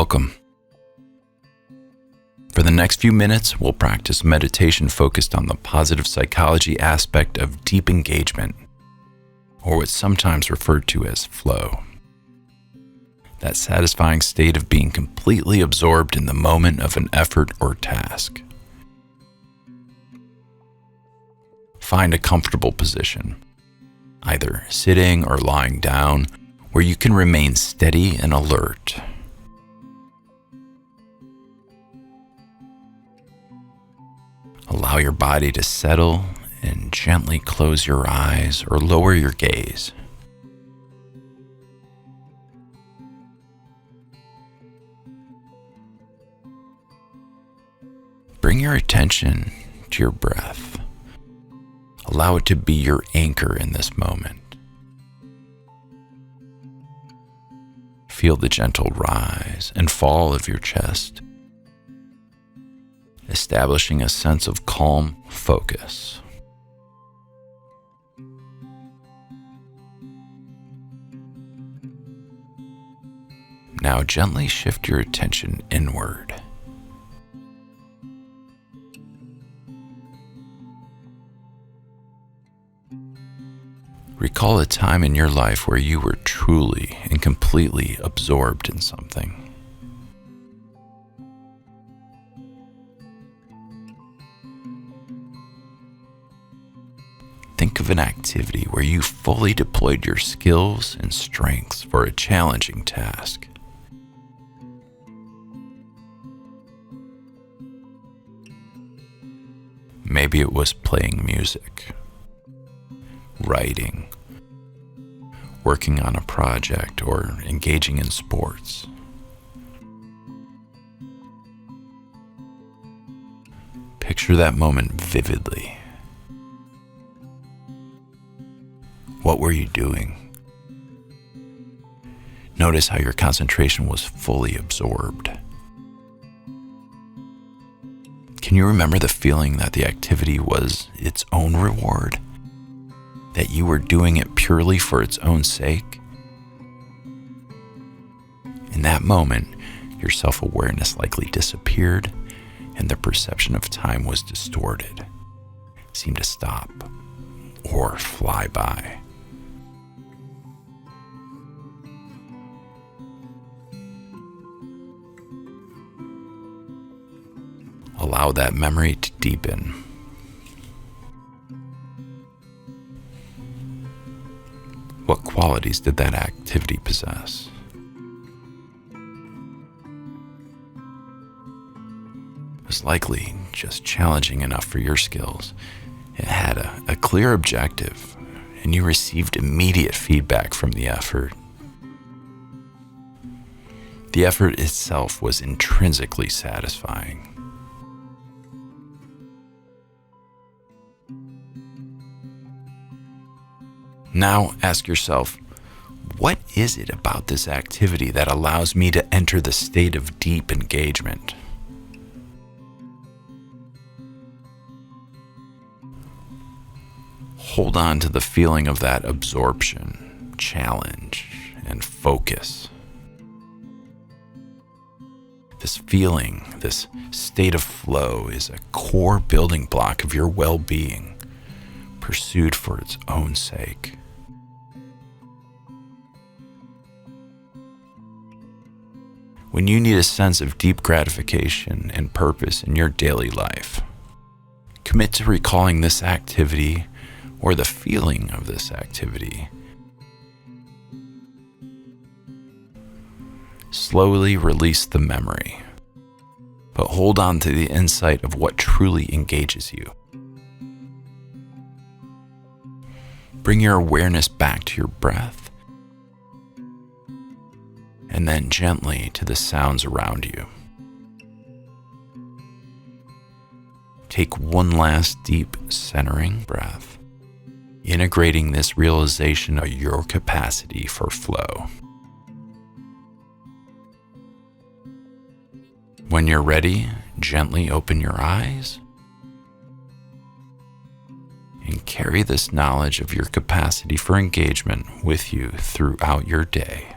welcome. For the next few minutes, we'll practice meditation focused on the positive psychology aspect of deep engagement, or what's sometimes referred to as flow. That satisfying state of being completely absorbed in the moment of an effort or task. Find a comfortable position, either sitting or lying down, where you can remain steady and alert. Allow your body to settle and gently close your eyes or lower your gaze. Bring your attention to your breath. Allow it to be your anchor in this moment. Feel the gentle rise and fall of your chest, establishing a sense of calm focus. Now gently shift your attention inward. Recall a time in your life where you were truly and completely absorbed in something. Think of an activity where you fully deployed your skills and strengths for a challenging task. Maybe it was playing music, writing, working on a project, or engaging in sports. Picture that moment vividly. What were you doing? Notice how your concentration was fully absorbed. Can you remember the feeling that the activity was its own reward? That you were doing it purely for its own sake? In that moment, your self-awareness likely disappeared and the perception of time was distorted. It seemed to stop or fly by. Allow that memory to deepen. What qualities did that activity possess? It was likely just challenging enough for your skills. It had a clear objective, and you received immediate feedback from the effort. The effort itself was intrinsically satisfying. Now ask yourself, what is it about this activity that allows me to enter the state of deep engagement? Hold on to the feeling of that absorption, challenge, and focus. This feeling, this state of flow, is a core building block of your well-being, pursued for its own sake. When you need a sense of deep gratification and purpose in your daily life, commit to recalling this activity or the feeling of this activity. Slowly release the memory, but hold on to the insight of what truly engages you. Bring your awareness back to your breath, and then gently to the sounds around you. Take one last deep centering breath, integrating this realization of your capacity for flow. When you're ready, gently open your eyes and carry this knowledge of your capacity for engagement with you throughout your day.